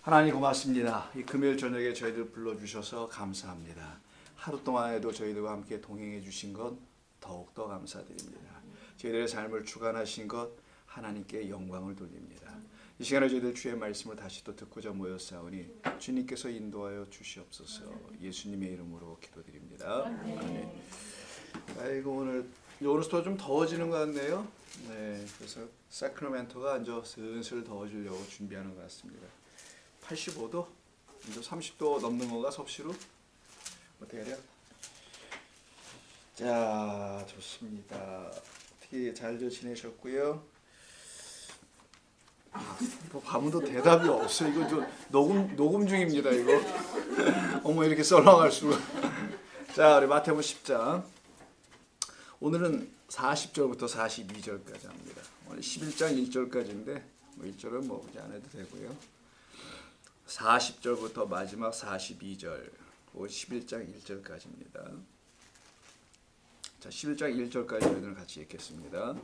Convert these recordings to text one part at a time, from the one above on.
하나님 고맙습니다. 이 금요일 저녁에 저희들 불러주셔서 감사합니다. 하루 동안에도 저희들과 함께 동행해 주신 것 더욱더 감사드립니다. 저희들의 삶을 주관하신 것 하나님께 영광을 돌립니다. 이 시간에 저희들 주의 말씀을 다시 또 듣고자 모였사오니 주님께서 인도하여 주시옵소서. 예수님의 이름으로 기도드립니다. 아멘. 아이고 오늘 오늘부터 좀 더워지는 것 같네요. 네, 그래서 사크라멘토가 이제 슬슬 더워지려고 준비하는 것 같습니다. 85도, 이제 30도 넘는 건가 섭씨로? 어떻게 해야? 자, 좋습니다. 어떻게 잘 지내셨고요? 뭐 아무도 대답이 없어. 이거 좀 녹음 중입니다. 이거. 어머 이렇게 썰렁할 수가. 자, 우리 마태복음 10장. 오늘은 40절부터 42절까지 합니다. 오늘 11장 1절까지인데 뭐 1절은 뭐 보지 않아도 되고요. 40절부터 마지막 42절, 11장 1절까지입니다. 자, 11장 1절까지 오늘 같이 읽겠습니다.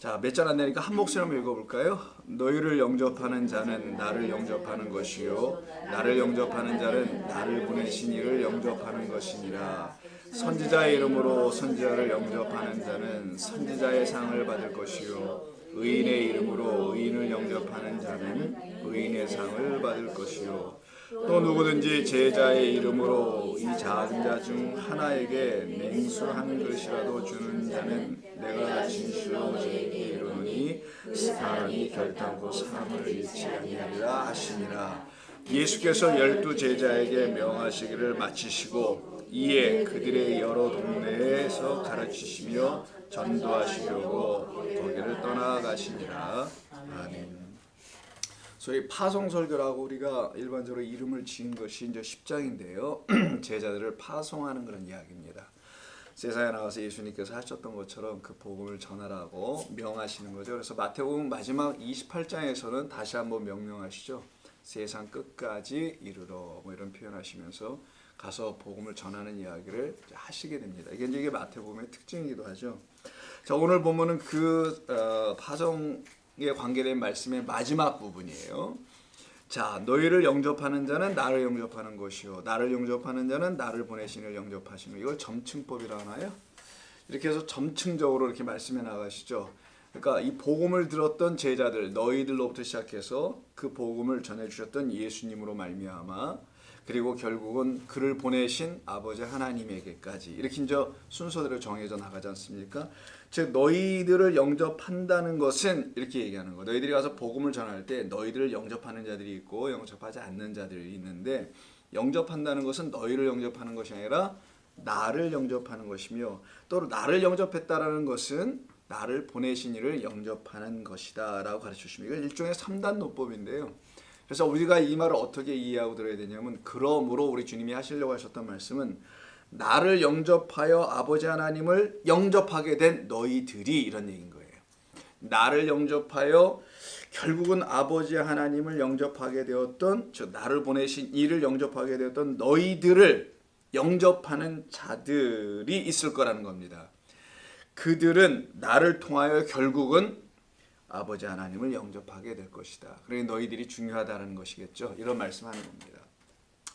자, 몇 절 안 되니까 한 목소리 한번 읽어볼까요? 너희를 영접하는 자는 나를 영접하는 것이요 나를 영접하는 자는 나를 보내신 이를 영접하는 것이니라. 선지자의 이름으로 선지자를 영접하는 자는 선지자의 상을 받을 것이요 의인의 이름으로 의인을 영접하는 자는 의인의 상을 받을 것이요 또 누구든지 제자의 이름으로 이 작은 자 중 하나에게 냉수 한 그릇이라도 주는 자는 내가 진실로 너희에게 이르노니 사람이 결단코 사람을 잃지 아니하리라 하시니라. 예수께서 12 제자에게 명하시기를 마치시고 이에 그들의 여러 동네에서 가르치시며 전도하시려고 거기를 떠나가시니라. 아멘. 소위 파송설교라고 우리가 일반적으로 이름을 지은 것이 이제 10장인데요. 제자들을 파송하는 그런 이야기입니다. 세상에 나와서 예수님께서 하셨던 것처럼 그 복음을 전하라고 명하시는 거죠. 그래서 마태복음 마지막 28장에서는 다시 한번 명령하시죠. 세상 끝까지 이르러 뭐 이런 표현하시면서 가서 복음을 전하는 이야기를 하시게 됩니다. 이게 마태복음의 특징이기도 하죠. 자, 오늘 보면은 그 파송에 관계된 말씀의 마지막 부분이에요. 자, 너희를 영접하는 자는 나를 영접하는 것이요 나를 영접하는 자는 나를 보내신 이를 영접하시는 이걸 점층법이라 하나요? 이렇게 해서 점층적으로 이렇게 말씀해 나가시죠. 그러니까 이 복음을 들었던 제자들 너희들로부터 시작해서 그 복음을 전해 주셨던 예수님으로 말미암아 그리고 결국은 그를 보내신 아버지 하나님에게까지 이렇게 이제 순서대로 정해져 나가지 않습니까? 즉 너희들을 영접한다는 것은 이렇게 얘기하는 거. 너희들이 가서 복음을 전할 때 너희들을 영접하는 자들이 있고 영접하지 않는 자들이 있는데 영접한다는 것은 너희를 영접하는 것이 아니라 나를 영접하는 것이며 또 나를 영접했다라는 것은 나를 보내신 이를 영접하는 것이다 라고 가르쳐 주십니다. 이건 일종의 3단 노법인데요. 그래서 우리가 이 말을 어떻게 이해하고 들어야 되냐면 그러므로 우리 주님이 하시려고 하셨던 말씀은 나를 영접하여 아버지 하나님을 영접하게 된 너희들이 이런 얘기인 거예요. 나를 영접하여 결국은 아버지 하나님을 영접하게 되었던 즉 나를 보내신 이를 영접하게 되었던 너희들을 영접하는 자들이 있을 거라는 겁니다. 그들은 나를 통하여 결국은 아버지 하나님을 영접하게 될 것이다. 그러니 너희들이 중요하다는 것이겠죠. 이런 말씀하는 겁니다.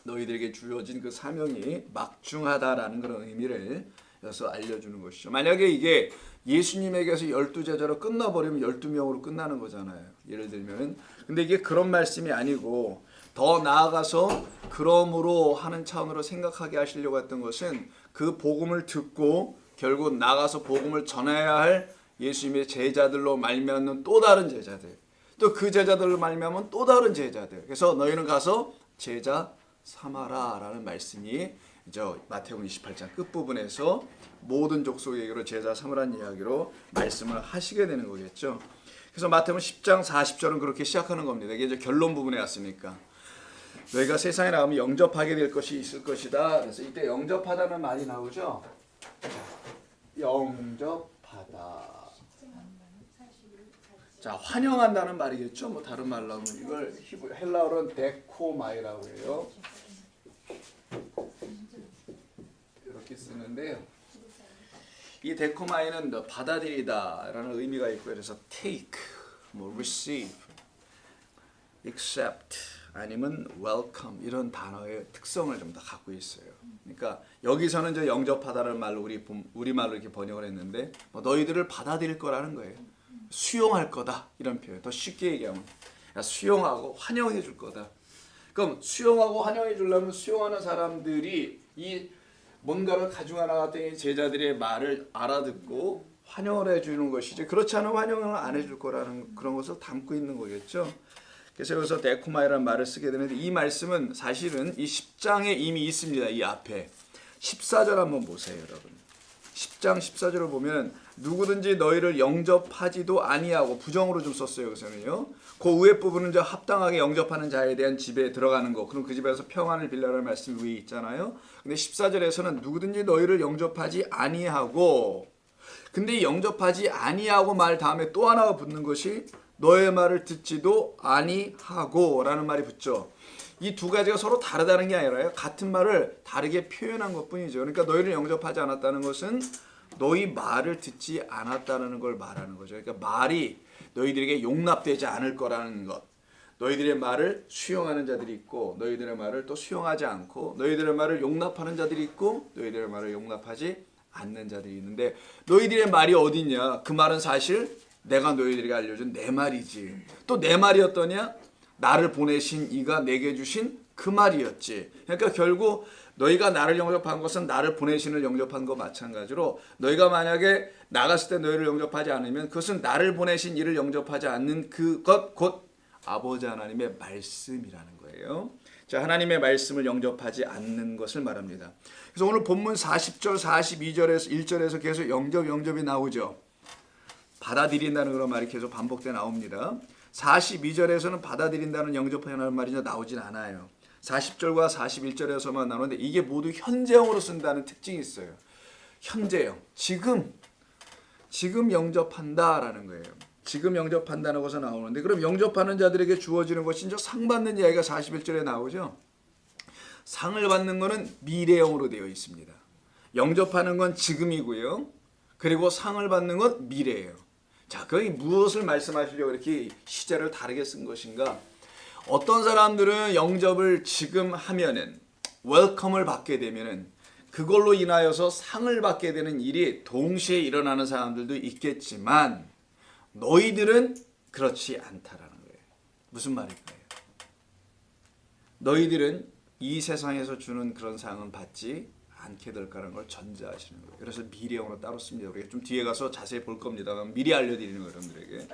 너희들에게 주어진 그 사명이 막중하다라는 그런 의미를 여기서 알려주는 것이죠. 만약에 이게 예수님에게서 12제자로 끝나버리면 12명으로 끝나는 거잖아요. 예를 들면. 근데 이게 그런 말씀이 아니고 더 나아가서 그러므로 하는 차원으로 생각하게 하시려고 했던 것은 그 복음을 듣고 결국 나가서 복음을 전해야 할 예수님의 제자들로 말미암는 또 다른 제자들 또 그 제자들로 말미암은 또 다른 제자들 그래서 너희는 가서 제자 삼아라 라는 말씀이 이제 마태복음 28장 끝부분에서 모든 족속에게로 제자 삼으라는 이야기로 말씀을 하시게 되는 거겠죠. 그래서 마태복음 10장 40절은 그렇게 시작하는 겁니다. 이게 이제 결론 부분에 왔으니까 너희가 세상에 나가면 영접하게 될 것이 있을 것이다. 그래서 이때 영접하다는 말이 나오죠. 영접하다. 자, 환영한다는 말이겠죠. 뭐 다른 말로 하면 이걸 헬라어로는 데코마이라고 해요. 이렇게 쓰는데요. 이 데코마이는 받아들이다라는 의미가 있고 그래서 take, 뭐 receive accept 아니면 welcome 이런 단어의 특성을 좀 더 갖고 있어요. 그러니까 여기서는 저 영접하다라는 말로 우리말로 이렇게 번역을 했는데 뭐 너희들을 받아들일 거라는 거예요. 수용할 거다 이런 표현. 더 쉽게 얘기하면 수용하고 환영해 줄 거다. 그럼 수용하고 환영해 주려면 수용하는 사람들이 이 뭔가를 가지고 나갔던 제자들의 말을 알아듣고 환영을 해주는 것이지 그렇지 않으면 환영을 안 해줄 거라는 그런 것을 담고 있는 거겠죠. 그래서 여기서 데코마이라는 말을 쓰게 되는데 이 말씀은 사실은 이 10장에 이미 있습니다. 이 앞에 14절 한번 보세요 여러분. 10장 14절을 보면 누구든지 너희를 영접하지도 아니하고 부정으로 좀 썼어요. 여기서는요. 그 위에 부분은 저 합당하게 영접하는 자에 대한 집에 들어가는 거. 그럼 그 집에서 평안을 빌라라는 말씀이 위에 있잖아요. 근데 14절에서는 누구든지 너희를 영접하지 아니하고 근데 이 영접하지 아니하고 말 다음에 또 하나가 붙는 것이 너의 말을 듣지도 아니하고 라는 말이 붙죠. 이 두 가지가 서로 다르다는 게 아니라요. 같은 말을 다르게 표현한 것뿐이죠. 그러니까 너희를 영접하지 않았다는 것은 너희 말을 듣지 않았다는 걸 말하는 거죠. 그러니까 말이 너희들에게 용납되지 않을 거라는 것. 너희들의 말을 수용하는 자들이 있고 너희들의 말을 또 수용하지 않고 너희들의 말을 용납하는 자들이 있고 너희들의 말을 용납하지 않는 자들이 있는데 너희들의 말이 어디 있냐? 그 말은 사실 내가 너희들에게 알려준 내 말이지. 또 내 말이었더냐? 나를 보내신 이가 내게 주신 그 말이었지. 그러니까 결국 너희가 나를 영접한 것은 나를 보내신을 영접한 것 마찬가지로 너희가 만약에 나갔을 때 너희를 영접하지 않으면 그것은 나를 보내신 이를 영접하지 않는 그것 곧 아버지 하나님의 말씀이라는 거예요. 자, 하나님의 말씀을 영접하지 않는 것을 말합니다. 그래서 오늘 본문 40절, 42절에서 1절에서 계속 영접이 나오죠. 받아들인다는 그런 말이 계속 반복돼 나옵니다. 42절에서는 받아들인다는 영접하는 말이 나오진 않아요. 40절과 41절에서만 나오는데 이게 모두 현재형으로 쓴다는 특징이 있어요. 현재형. 지금 영접한다라는 거예요. 지금 영접한다는 것이 나오는데 그럼 영접하는 자들에게 주어지는 것이 이제 상 받는 이야기가 41절에 나오죠. 상을 받는 것은 미래형으로 되어 있습니다. 영접하는 건 지금이고요. 그리고 상을 받는 건 미래예요. 자, 거기 무엇을 말씀하시려고 이렇게 시제를 다르게 쓴 것인가? 어떤 사람들은 영접을 지금 하면은 웰컴을 받게 되면은 그걸로 인하여서 상을 받게 되는 일이 동시에 일어나는 사람들도 있겠지만 너희들은 그렇지 않다라는 거예요. 무슨 말일까요? 너희들은 이 세상에서 주는 그런 상은 받지 않게 될 거라는 걸 전제하시는 거예요. 그래서 미래형으로 따로 씁니다. 우리가 좀 뒤에 가서 자세히 볼 겁니다. 미리 알려드리는 거예요, 여러분들에게.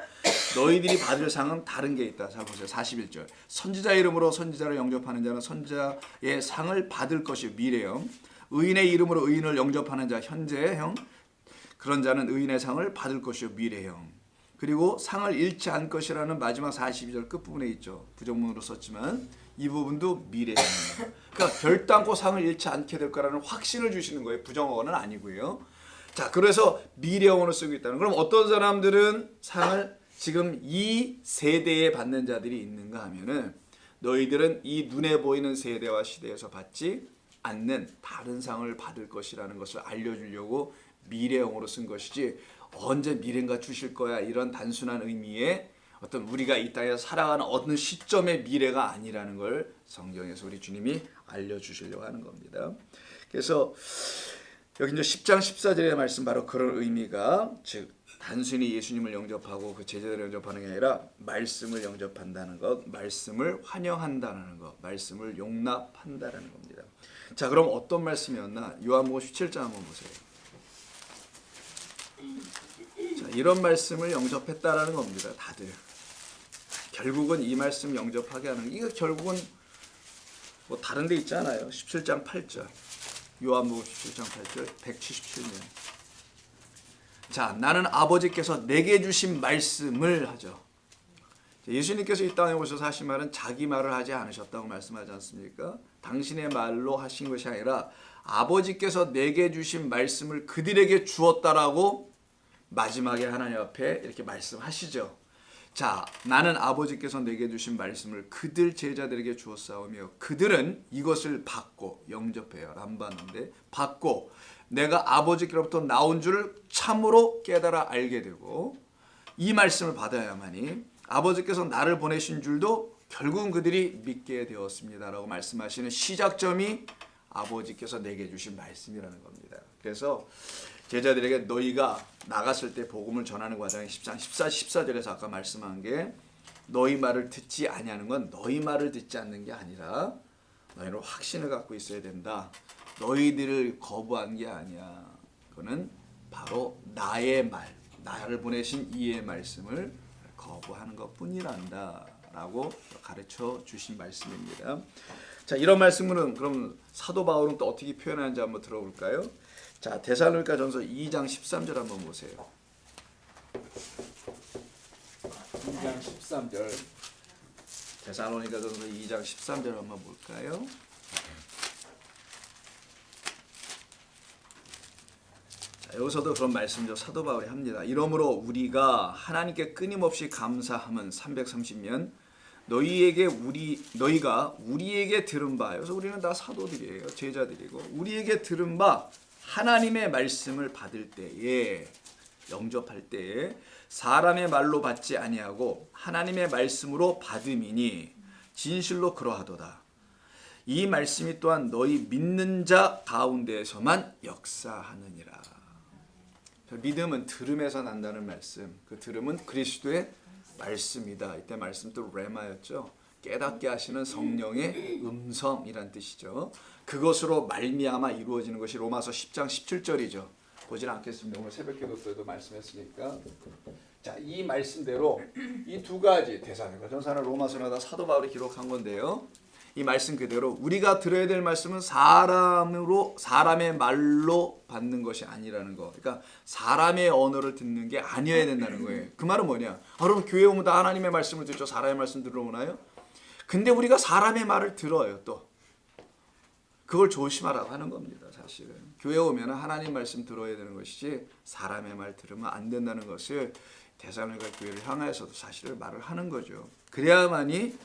너희들이 받을 상은 다른 게 있다. 자 보세요. 41절. 선지자 이름으로 선지자를 영접하는 자는 선지자의 상을 받을 것이 미래형. 의인의 이름으로 의인을 영접하는 자 현재형. 그런 자는 의인의 상을 받을 것이요 미래형. 그리고 상을 잃지 않을 것이라는 마지막 42절 끝부분에 있죠. 부정문으로 썼지만 이 부분도 미래형이에요. 그러니까 결단코 상을 잃지 않게 될 거라는 확신을 주시는 거예요. 부정어는 아니고요. 자, 그래서 미래형으로 쓰고 있다는. 그럼 어떤 사람들은 상을 지금 이 세대에 받는 자들이 있는가 하면은 너희들은 이 눈에 보이는 세대와 시대에서 받지 않는 다른 상을 받을 것이라는 것을 알려주려고 미래형으로 쓴 것이지 언제 미래인가 주실 거야 이런 단순한 의미의 어떤 우리가 이 땅에서 살아가는 어느 시점의 미래가 아니라는 걸 성경에서 우리 주님이 알려주시려고 하는 겁니다. 그래서 여기 이제 10장 14절의 말씀 바로 그런 의미가 즉 단순히 예수님을 영접하고 그 제자들을 영접하는 게 아니라 말씀을 영접한다는 것, 말씀을 환영한다는 것, 말씀을 용납한다는 겁니다. 자, 그럼 어떤 말씀이었나? 요한복음 17장 한번 보세요. 자, 이런 말씀을 영접했다라는 겁니다. 다들. 결국은 이 말씀 영접하게 하는 이거 결국은 뭐 다른 데 있잖아요. 17장 8절. 요한복음 17장 8절 177년. 자, 나는 아버지께서 내게 주신 말씀을 하죠. 예수님께서 이 땅에 오셔서 하신 말은 자기 말을 하지 않으셨다고 말씀하지 않습니까? 당신의 말로 하신 것이 아니라 아버지께서 내게 주신 말씀을 그들에게 주었다라고 마지막에 하나님 앞에 이렇게 말씀하시죠. 자, 나는 아버지께서 내게 주신 말씀을 그들 제자들에게 주었사오며 그들은 이것을 받고 영접해요. 안 받는데 받고 내가 아버지께로부터 나온 줄 참으로 깨달아 알게 되고 이 말씀을 받아야만이 아버지께서 나를 보내신 줄도 결국은 그들이 믿게 되었습니다라고 말씀하시는 시작점이 아버지께서 내게 주신 말씀이라는 겁니다. 그래서 제자들에게 너희가 나갔을 때 복음을 전하는 과정에 14절에서 아까 말씀한 게 너희 말을 듣지 아니하는 건 너희 말을 듣지 않는 게 아니라 너희는 확신을 갖고 있어야 된다. 너희들을 거부한 게 아니야. 그거는 바로 나의 말, 나를 보내신 이의 말씀을 거부하는 것뿐이란다 라고 가르쳐 주신 말씀입니다. 자, 이런 말씀은 그럼 사도 바울은 또 어떻게 표현하는지 한번 들어볼까요? 자, 데살로니가전서 2장 13절 한번 보세요. 2장 13절. 데살로니가전서 2장 13절 한번 볼까요? 자, 여기서도 그런 말씀죠. 사도 바울이 합니다. 이러므로 우리가 하나님께 끊임없이 감사함은 330년 너희가 우리에게 들은 바, 여기서 우리는 다 사도들이에요. 제자들이고 우리에게 들은 바 하나님의 말씀을 받을 때에, 영접할 때에 사람의 말로 받지 아니하고 하나님의 말씀으로 받음이니 진실로 그러하도다. 이 말씀이 또한 너희 믿는 자 가운데에서만 역사하느니라. 믿음은 들음에서 난다는 말씀, 그 들음은 그리스도의 말씀이다. 이때 말씀도 레마였죠. 깨닫게 하시는 성령의 음성이란 뜻이죠. 그것으로 말미암아 이루어지는 것이 로마서 10장 17절이죠. 보지는 않겠습니다. 오늘 새벽기도 때도 말씀했으니까. 자, 이 말씀대로 이 두 가지 데살로니가전서나 로마서나 다 사도 바울이 기록한 건데요. 이 말씀 그대로 우리가 들어야 될 말씀은 사람의 말로 받는 것이 아니라는 거. 그러니까 사람의 언어를 듣는 게 아니어야 된다는 거예요. 그 말은 뭐냐? 여러분 교회 오면 다 하나님의 말씀을 듣죠. 사람의 말씀 들어오나요? 근데 우리가 사람의 말을 들어요. 또 그걸 조심하라고 하는 겁니다. 사실은 교회 오면 하나님 말씀 들어야 되는 것이지 사람의 말 들으면 안 된다는 것을 데살로니가 교회를 향해서도 사실을 말을 하는 거죠. 그래야만이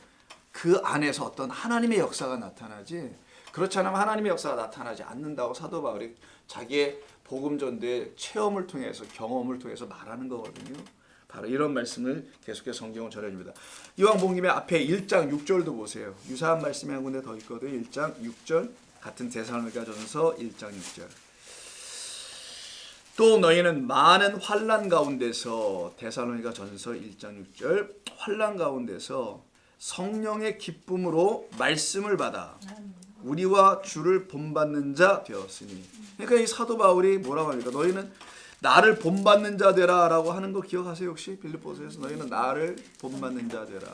그 안에서 어떤 하나님의 역사가 나타나지, 그렇지 않으면 하나님의 역사가 나타나지 않는다고 사도 바울이 자기의 복음 전도의 체험을 통해서, 경험을 통해서 말하는 거거든요. 바로 이런 말씀을 계속해서 성경은 전해줍니다. 이왕 본 김에 앞에 1장 6절도 보세요. 유사한 말씀이 한 군데 더 있거든요. 1장 6절, 같은 데살로니가전서 1장 6절. 또 너희는 많은 환난 가운데서, 데살로니가전서 1장 6절, 환난 가운데서 성령의 기쁨으로 말씀을 받아 우리와 주를 본받는 자 되었으니. 그러니까 이 사도 바울이 뭐라고 합니까? 너희는 나를 본받는 자 되라라고 하는 거 기억하세요? 혹시 빌립보서에서 너희는 나를 본받는 자 되라.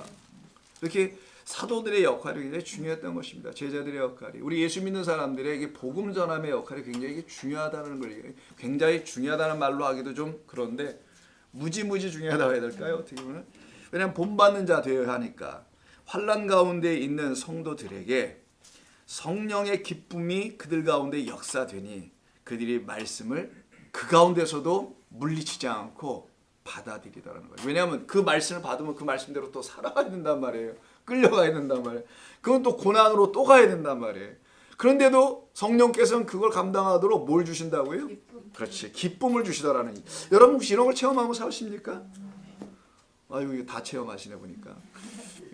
이렇게 사도들의 역할이 굉장히 중요했던 것입니다. 제자들의 역할이, 우리 예수 믿는 사람들에게 복음 전함의 역할이 굉장히 중요하다는 걸, 굉장히 중요하다는 말로 하기도 좀 그런데 무지무지 중요하다고 해야 될까요? 어떻게 보면 왜냐하면 본받는 자 되어야 하니까. 환난 가운데 있는 성도들에게 성령의 기쁨이 그들 가운데 역사되니 그들이 말씀을 그 가운데서도 물리치지 않고 받아들이더라는 거예요. 왜냐하면 그 말씀을 받으면 그 말씀대로 또 살아가야 된단 말이에요. 끌려가야 된단 말이에요. 그건 또 고난으로 또 가야 된단 말이에요. 그런데도 성령께서는 그걸 감당하도록 뭘 주신다고요? 그렇지, 기쁨을 주시더라는. 여러분 혹시 이런 걸 체험하고 사십니까? 아유, 이거 다 체험하시네 보니까.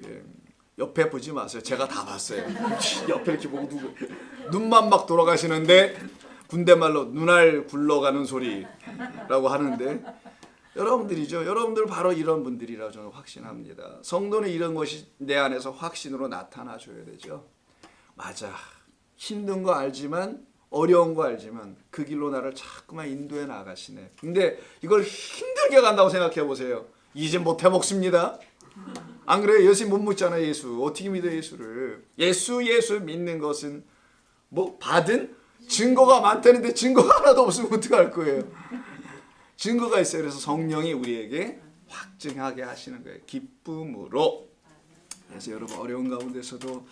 예. 옆에 보지 마세요. 제가 다 봤어요. 옆에 이렇게 보고 눈만 막 돌아가시는데 군대 말로 눈알 굴러가는 소리라고 하는데 여러분들이죠. 여러분들 바로 이런 분들이라고 저는 확신합니다. 성도는 이런 것이 내 안에서 확신으로 나타나줘야 되죠. 맞아. 힘든 거 알지만, 어려운 거 알지만 그 길로 나를 자꾸만 인도해 나가시네. 근데 이걸 힘들게 간다고 생각해 보세요. 이제 못해 먹습니다. 안 그래요? 예수 못 믿잖아요. 예수 어떻게 믿어요? 예수를. 예수 믿는 것은 뭐 받은 증거가 많다는데 증거가 하나도 없으면 어떡할 거예요? 증거가 있어요. 그래서 성령이 우리에게 확증하게 하시는 거예요. 기쁨으로. 그래서 여러분 어려운 가운데서도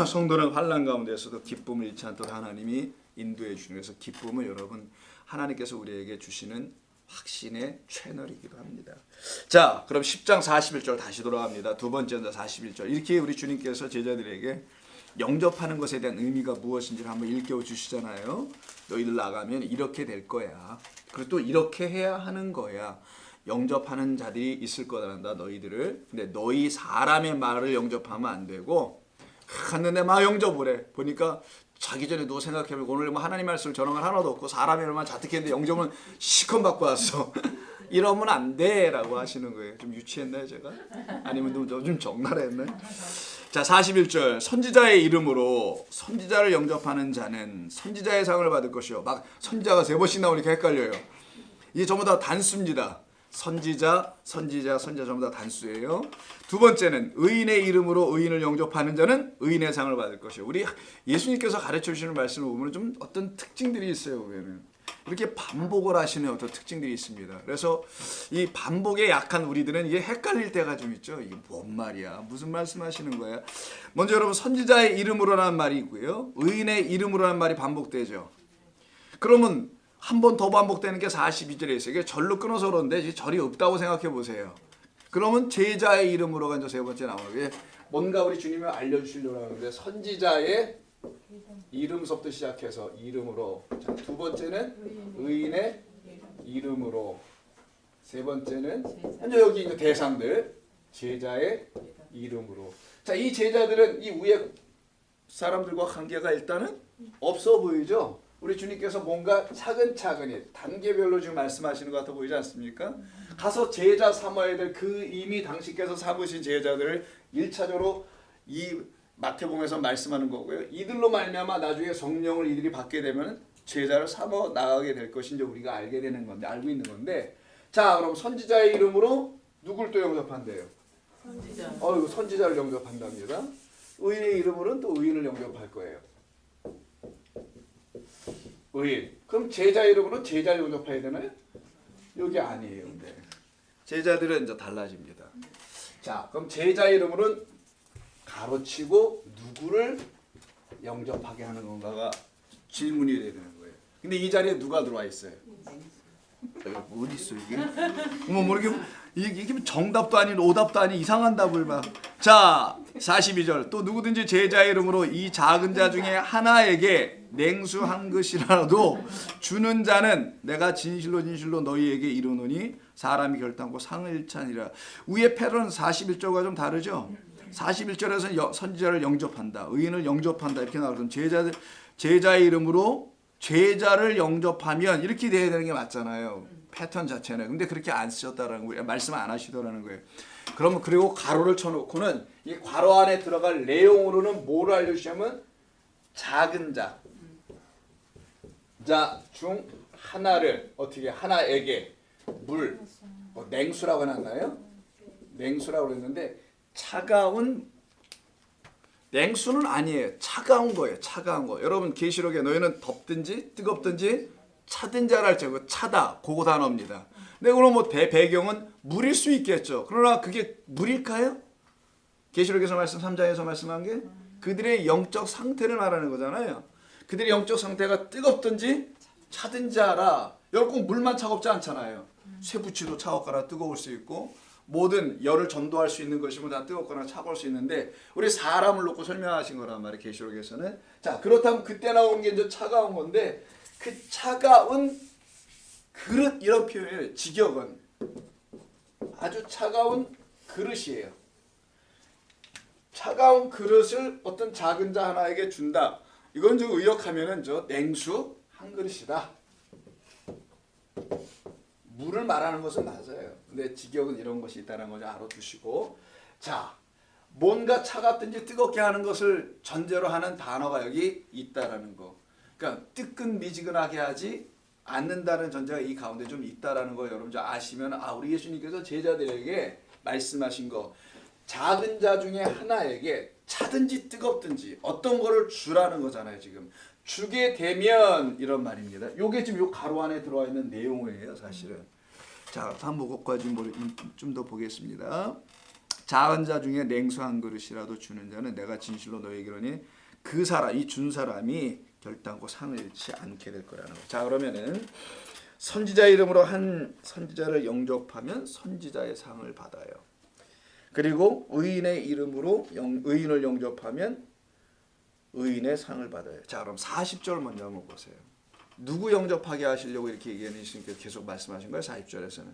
성도는 환난 가운데서도 기쁨을 잃지 않도록 하나님이 인도해 주는, 그래서 기쁨은 여러분 하나님께서 우리에게 주시는 확신의 채널이기도 합니다. 자, 그럼 10장 41절 다시 돌아갑니다. 두 번째 41절. 이렇게 우리 주님께서 제자들에게 영접하는 것에 대한 의미가 무엇인지를 한번 일깨워 주시잖아요. 너희들 나가면 이렇게 될 거야. 그리고 또 이렇게 해야 하는 거야. 영접하는 자들이 있을 거란다 너희들을. 근데 너희 사람의 말을 영접하면 안 되고 갔는데 막 영접을 해. 보니까 자기 전에 누워 생각해보고 오늘 뭐 하나님 말씀을 전한 건 하나도 없고 사람의 말만 자특했는데 영접은 시컷 받고 왔어. 이러면 안 돼라고 하시는 거예요. 좀 유치했나요 제가? 아니면 좀 적나라했나요? 자 41절 선지자의 이름으로 선지자를 영접하는 자는 선지자의 상을 받을 것이요. 막 선지자가 3번씩 나오니까 헷갈려요. 이게 전부 다 단수입니다. 선지자 전부 다 단수예요. 두 번째는 의인의 이름으로 의인을 영접하는 자는 의인의 상을 받을 것이요. 우리 예수님께서 가르쳐 주시는 말씀을 보면 좀 어떤 특징들이 있어요. 보면은 이렇게 반복을 하시는 어떤 특징들이 있습니다. 그래서 이 반복에 약한 우리들은 이게 헷갈릴 때가 좀 있죠. 이게 뭔 말이야? 무슨 말씀하시는 거야? 먼저 여러분 선지자의 이름으로라는 말이 있고요. 의인의 이름으로라는 말이 반복되죠. 그러면 한 번 더 반복되는 게 42절에 있어요. 이게 절로 끊어서 그런데 절이 없다고 생각해 보세요. 그러면 제자의 이름으로가 이제 3번째 나오는 게 뭔가 우리 주님이 알려주시려고 하는데 선지자의 이름서부터 시작해서 이름으로. 자, 두 번째는 의인의 이름으로. 세 번째는 현재 여기 있는 대상들 제자의 이름으로. 자, 이 제자들은 이 위에 사람들과 관계가 일단은 없어 보이죠. 우리 주님께서 뭔가 차근차근히 단계별로 지금 말씀하시는 것 같아 보이지 않습니까? 가서 제자 삼아야 될 그 이미 당신께서 삼으신 제자들을 1차적으로 이 마태복음에서 말씀하는 거고요. 이들로 말미암아 나중에 성령을 이들이 받게 되면 제자를 삼아 나가게 될 것인 줄 우리가 알게 되는 건데 알고 있는 건데 자 그럼 선지자의 이름으로 누굴 또 영접한대요? 선지자. 선지자를 영접한답니다. 의인의 이름으로는 또 의인을 영접할 거예요. 의인. 그럼 제자 이름으로 제자를 영접해야 되나요? 여기 아니에요. 네. 제자들은 이제 달라집니다. 자, 그럼 제자 이름으로는 가로치고 누구를 영접하게 하는 건가가 질문이 되는 거예요. 근데 이 자리에 누가 들어와 있어요? 어디 있어 이게? 이게 정답도 아닌 오답도 아닌 이상한 답을 막. 자 42절 또 누구든지 제자 이름으로 이 작은 자 중에 하나에게 냉수 한 그릇이라도 주는 자는 내가 진실로 너희에게 이르노니 사람이 결단코 상을 잃지 아니라. 위에 패러는 41절과 좀 다르죠. 41절에서는 선지자를 영접한다, 의인을 영접한다 이렇게 나오거든. 제자의 이름으로 제자를 영접하면 이렇게 돼야 되는 게 맞잖아요. 패턴 자체는. 근데 그렇게 안 쓰셨다라는 거예요. 말씀 안 하시더라는 거예요. 그러면 그리고 가로를 쳐놓고는 이 괄호 안에 들어갈 내용으로는 뭐를 알려주시냐면 작은 자 중 하나를 어떻게 하나에게 물 냉수라고 해놨나요? 냉수라고 그랬는데 차가운 냉수는 아니에요. 차가운 거예요. 차가운 거. 여러분 계시록에 너희는 덥든지 뜨겁든지 차든지 할 때 그 차다 그거 단어입니다. 근데 그럼 뭐 배경은 물일 수 있겠죠. 그러나 그게 물일까요? 계시록에서 말씀 3장에서 말씀한 게 그들의 영적 상태를 말하는 거잖아요. 그들의 영적 상태가 뜨겁든지 차든지 하라. 여러분 꼭 물만 차갑지 않잖아요. 쇠붙이도 차갑거나 뜨거울 수 있고 모든 열을 전도할 수 있는 것이면 다 뜨겁거나 차가울 수 있는데 우리 사람을 놓고 설명하신 거란 말이에요. 계시록에서는. 자 그렇다면 그때 나온 게 이제 차가운 건데 그 차가운 그릇 이런 표현이에요. 직역은 아주 차가운 그릇이에요. 차가운 그릇을 어떤 작은 자 하나에게 준다. 이건 좀 의역하면은 저 냉수 한 그릇이다. 물을 말하는 것은 맞아요. 근데 직역은 이런 것이 있다는 걸 알아두시고 자 뭔가 차갑든지 뜨겁게 하는 것을 전제로 하는 단어가 여기 있다라는 거. 그러니까 뜨끈미지근하게 하지 않는다는 전제가 이 가운데 좀 있다라는 거 여러분 아시면 우리 예수님께서 제자들에게 말씀하신 거 작은 자 중에 하나에게 차든지 뜨겁든지 어떤 거를 주라는 거잖아요. 지금 주게 되면 이런 말입니다. 요게 지금 요 가로 안에 들어와 있는 내용이에요. 사실은. 자 한번 그것까지 좀 더 보겠습니다. 작은 자 중에 냉수 한 그릇이라도 주는 자는 내가 진실로 너에게 이르노니 그 사람 이 준 사람이 결단코 상을 잃지 않게 될 거라는 거. 자 그러면은 선지자 이름으로 한 선지자를 영접하면 선지자의 상을 받아요. 그리고 의인의 이름으로 의인을 영접하면 의인의 상을 받아요. 자 그럼 40절 먼저 한번 보세요. 누구 영접하게 하시려고 이렇게 예수님께서 계속 말씀하신 거예요? 40절에서는